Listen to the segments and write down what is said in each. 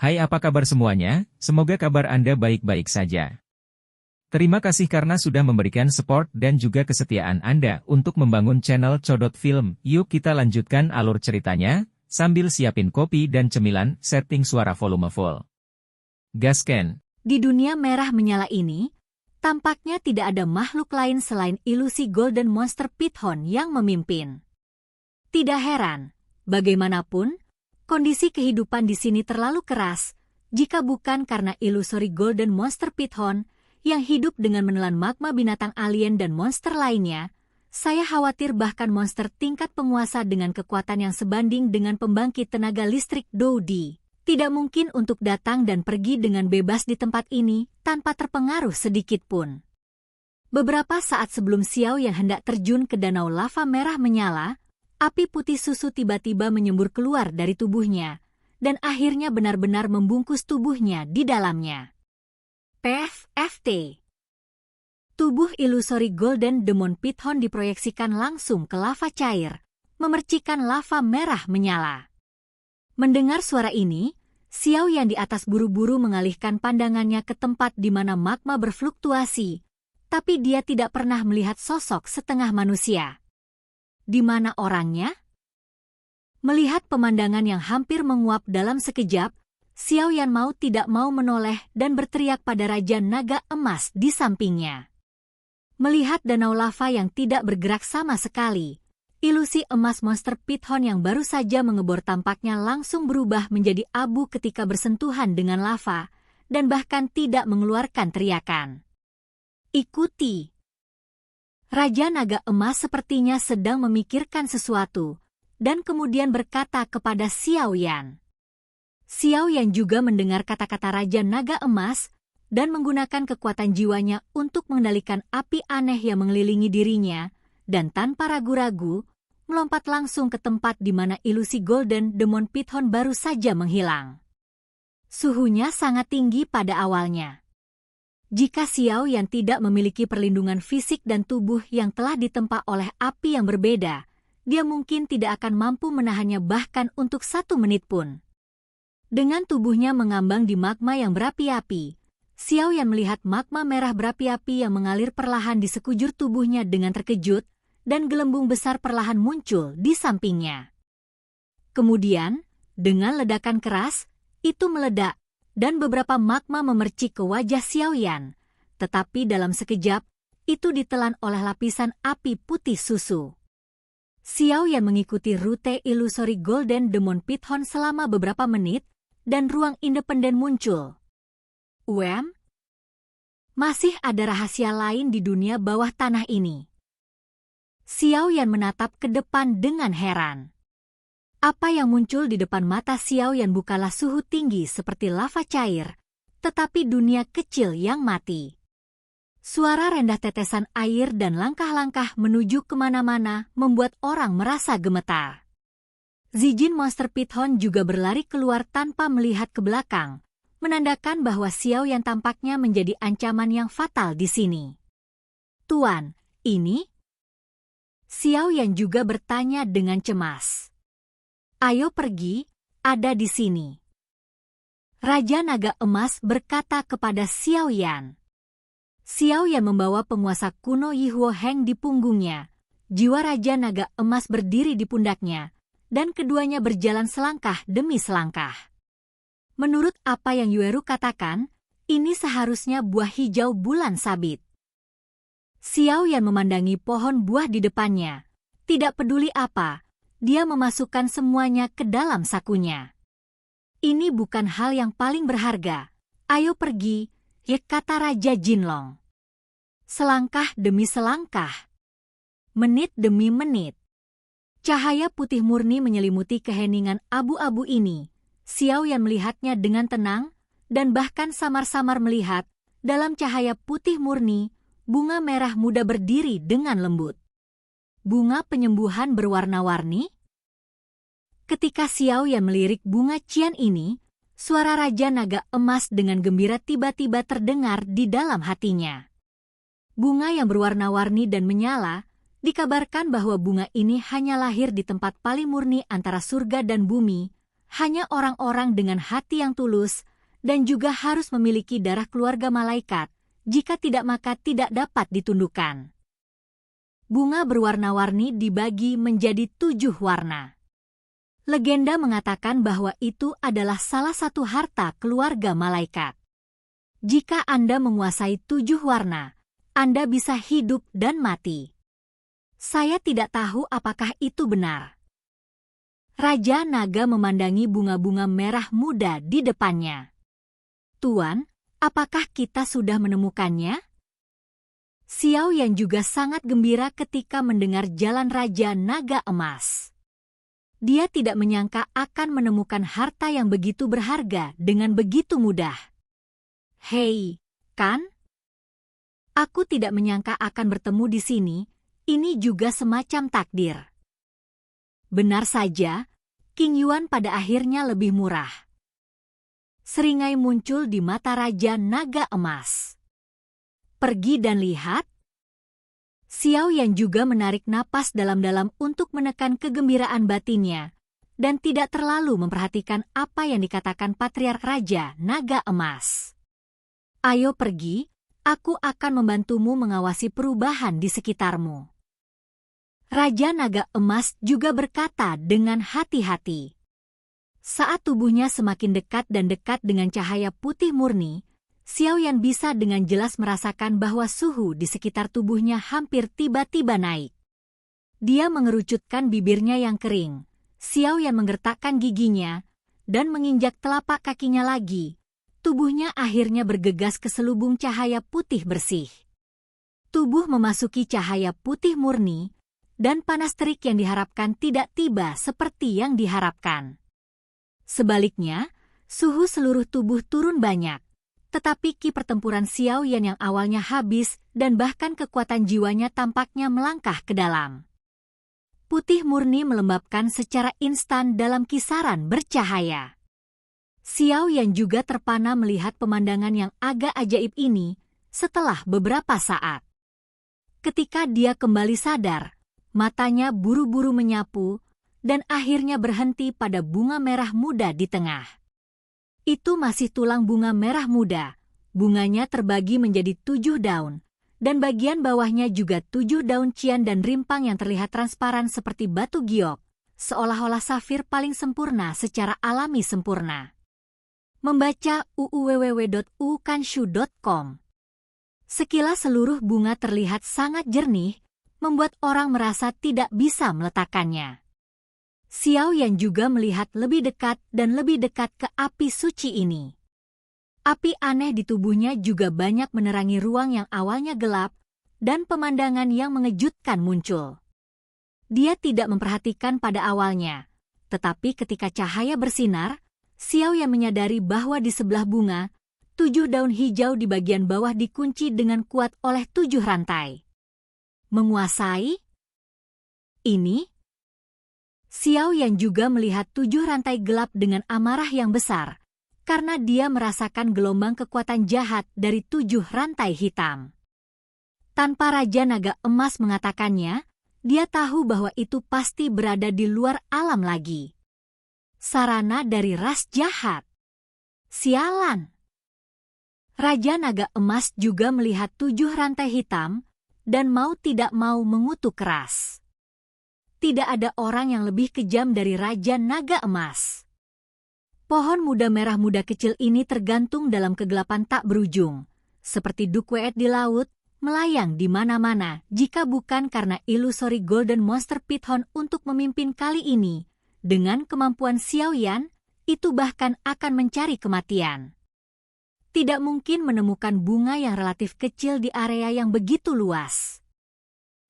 Hai, apa kabar semuanya? Semoga kabar Anda baik-baik saja. Terima kasih karena sudah memberikan support dan juga kesetiaan Anda untuk membangun channel Codot Film. Yuk kita lanjutkan alur ceritanya, sambil siapin kopi dan cemilan, setting suara volume full. Gasken. Di dunia merah menyala ini, tampaknya tidak ada makhluk lain selain ilusi Golden Monster Python yang memimpin. Tidak heran, bagaimanapun, kondisi kehidupan di sini terlalu keras, jika bukan karena ilusori Golden Monster Python yang hidup dengan menelan magma binatang alien dan monster lainnya. Saya khawatir bahkan monster tingkat penguasa dengan kekuatan yang sebanding dengan pembangkit tenaga listrik Dodi tidak mungkin untuk datang dan pergi dengan bebas di tempat ini tanpa terpengaruh sedikit pun. Beberapa saat sebelum Xiao yang hendak terjun ke danau lava merah menyala, api putih susu tiba-tiba menyembur keluar dari tubuhnya, dan akhirnya benar-benar membungkus tubuhnya di dalamnya. PFT. Tubuh ilusori Golden Demon Python diproyeksikan langsung ke lava cair, memercikan lava merah menyala. Mendengar suara ini, Xiao yang di atas buru-buru mengalihkan pandangannya ke tempat di mana magma berfluktuasi, tapi dia tidak pernah melihat sosok setengah manusia. Di mana orangnya? Melihat pemandangan yang hampir menguap dalam sekejap, Xiao Yan mau tidak mau menoleh dan berteriak pada Raja Naga Emas di sampingnya. Melihat danau lava yang tidak bergerak sama sekali, ilusi emas monster Python yang baru saja mengebor tampaknya langsung berubah menjadi abu ketika bersentuhan dengan lava, dan bahkan tidak mengeluarkan teriakan. Ikuti. Raja Naga Emas sepertinya sedang memikirkan sesuatu, dan kemudian berkata kepada Xiao Yan. Xiao Yan juga mendengar kata-kata Raja Naga Emas, dan menggunakan kekuatan jiwanya untuk mengendalikan api aneh yang mengelilingi dirinya, dan tanpa ragu-ragu, melompat langsung ke tempat di mana ilusi Golden Demon Python baru saja menghilang. Suhunya sangat tinggi pada awalnya. Jika Xiao Yan tidak memiliki perlindungan fisik dan tubuh yang telah ditempa oleh api yang berbeda, dia mungkin tidak akan mampu menahannya bahkan untuk 1 menit pun. Dengan tubuhnya mengambang di magma yang berapi-api, Xiao Yan melihat magma merah berapi-api yang mengalir perlahan di sekujur tubuhnya dengan terkejut, dan gelembung besar perlahan muncul di sampingnya. Kemudian, dengan ledakan keras, itu meledak, dan beberapa magma memercik ke wajah Xiao Yan, tetapi dalam sekejap, itu ditelan oleh lapisan api putih susu. Xiao Yan mengikuti rute ilusori Golden Demon Python selama beberapa menit, dan ruang independen muncul. Masih ada rahasia lain di dunia bawah tanah ini. Xiao Yan menatap ke depan dengan heran. Apa yang muncul di depan mata Xiao Yan bukanlah suhu tinggi seperti lava cair, tetapi dunia kecil yang mati. Suara rendah tetesan air dan langkah-langkah menuju kemana-mana membuat orang merasa gemetar. Zijin Monster Python juga berlari keluar tanpa melihat ke belakang, menandakan bahwa Xiao Yan tampaknya menjadi ancaman yang fatal di sini. Tuan, ini? Xiao Yan juga bertanya dengan cemas. Ayo pergi, ada di sini. Raja Naga Emas berkata kepada Xiao Yan. Xiao Yan membawa penguasa kuno Yihuo Heng di punggungnya. Jiwa Raja Naga Emas berdiri di pundaknya, dan keduanya berjalan selangkah demi selangkah. Menurut apa yang Yueru katakan, ini seharusnya buah hijau bulan sabit. Xiao Yan memandangi pohon buah di depannya. Tidak peduli apa, dia memasukkan semuanya ke dalam sakunya. Ini bukan hal yang paling berharga. Ayo pergi, kata Raja Jinlong. Selangkah demi selangkah. Menit demi menit. Cahaya putih murni menyelimuti keheningan abu-abu ini. Xiao Yan melihatnya dengan tenang, dan bahkan samar-samar melihat, dalam cahaya putih murni, bunga merah muda berdiri dengan lembut. Bunga penyembuhan berwarna-warni? Ketika Xiao Yan melirik bunga cian ini, suara Raja Naga Emas dengan gembira tiba-tiba terdengar di dalam hatinya. Bunga yang berwarna-warni dan menyala, dikabarkan bahwa bunga ini hanya lahir di tempat paling murni antara surga dan bumi, hanya orang-orang dengan hati yang tulus dan juga harus memiliki darah keluarga malaikat, jika tidak maka tidak dapat ditundukkan. Bunga berwarna-warni dibagi menjadi 7 warna. Legenda mengatakan bahwa itu adalah salah satu harta keluarga malaikat. Jika Anda menguasai 7 warna, Anda bisa hidup dan mati. Saya tidak tahu apakah itu benar. Raja Naga memandangi bunga-bunga merah muda di depannya. Tuan, apakah kita sudah menemukannya? Xiao Yan juga sangat gembira ketika mendengar jalan Raja Naga Emas. Dia tidak menyangka akan menemukan harta yang begitu berharga dengan begitu mudah. Hei, kan? Aku tidak menyangka akan bertemu di sini, ini juga semacam takdir. Benar saja, King Yuan pada akhirnya lebih murah. Seringai muncul di mata Raja Naga Emas. Pergi dan lihat. Xiao Yan juga menarik napas dalam-dalam untuk menekan kegembiraan batinnya, dan tidak terlalu memperhatikan apa yang dikatakan Patriark Raja Naga Emas. Ayo pergi, aku akan membantumu mengawasi perubahan di sekitarmu. Raja Naga Emas juga berkata dengan hati-hati. Saat tubuhnya semakin dekat dan dekat dengan cahaya putih murni, Xiao Yan bisa dengan jelas merasakan bahwa suhu di sekitar tubuhnya hampir tiba-tiba naik. Dia mengerucutkan bibirnya yang kering. Xiao Yan menggertakkan giginya dan menginjak telapak kakinya lagi. Tubuhnya akhirnya bergegas ke selubung cahaya putih bersih. Tubuh memasuki cahaya putih murni, dan panas terik yang diharapkan tidak tiba seperti yang diharapkan. Sebaliknya, suhu seluruh tubuh turun banyak. Tetapi ki pertempuran Xiao Yan yang awalnya habis dan bahkan kekuatan jiwanya tampaknya melangkah ke dalam. Putih murni melembabkan secara instan dalam kisaran bercahaya. Xiao Yan juga terpana melihat pemandangan yang agak ajaib ini setelah beberapa saat. Ketika dia kembali sadar, matanya buru-buru menyapu dan akhirnya berhenti pada bunga merah muda di tengah. Itu masih tulang bunga merah muda. Bunganya terbagi menjadi 7 daun, dan bagian bawahnya juga 7 daun cian dan rimpang yang terlihat transparan seperti batu giok, seolah-olah safir paling sempurna secara alami sempurna. Membaca www.ukanshu.com. Sekilas seluruh bunga terlihat sangat jernih, membuat orang merasa tidak bisa meletakkannya. Xiao Yan juga melihat lebih dekat dan lebih dekat ke api suci ini. Api aneh di tubuhnya juga banyak menerangi ruang yang awalnya gelap, dan pemandangan yang mengejutkan muncul. Dia tidak memperhatikan pada awalnya, tetapi ketika cahaya bersinar, Xiao Yan menyadari bahwa di sebelah bunga, 7 daun hijau di bagian bawah dikunci dengan kuat oleh 7 rantai. Menguasai? Ini? Xiao Yan juga melihat 7 rantai gelap dengan amarah yang besar, karena dia merasakan gelombang kekuatan jahat dari 7 rantai hitam. Tanpa Raja Naga Emas mengatakannya, dia tahu bahwa itu pasti berada di luar alam lagi. Sarana dari ras jahat. Sialan! Raja Naga Emas juga melihat 7 rantai hitam, dan mau tidak mau mengutuk keras. Tidak ada orang yang lebih kejam dari Raja Naga Emas. Pohon muda merah muda kecil ini tergantung dalam kegelapan tak berujung, seperti duckweed di laut, melayang di mana-mana jika bukan karena ilusori Golden Monster Python untuk memimpin kali ini. Dengan kemampuan Xiao Yan, itu bahkan akan mencari kematian. Tidak mungkin menemukan bunga yang relatif kecil di area yang begitu luas.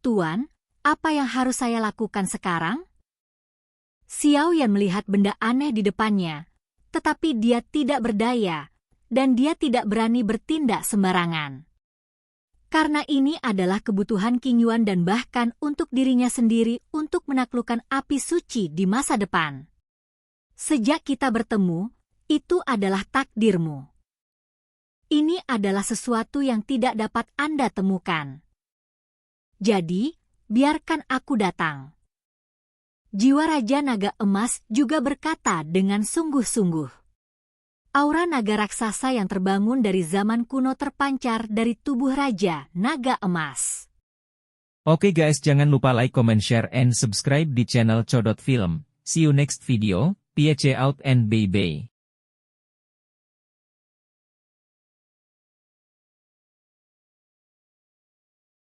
Tuan, apa yang harus saya lakukan sekarang? Xiao Yan melihat benda aneh di depannya, tetapi dia tidak berdaya, dan dia tidak berani bertindak sembarangan. Karena ini adalah kebutuhan King Yuan dan bahkan untuk dirinya sendiri untuk menaklukkan api suci di masa depan. Sejak kita bertemu, itu adalah takdirmu. Ini adalah sesuatu yang tidak dapat Anda temukan. Jadi, biarkan aku datang. Jiwa Raja Naga Emas juga berkata dengan sungguh-sungguh. Aura naga raksasa yang terbangun dari zaman kuno terpancar dari tubuh Raja Naga Emas. Oke guys, jangan lupa like, comment, share, and subscribe di channel Codot Film. See you next video, peace out and bye-bye.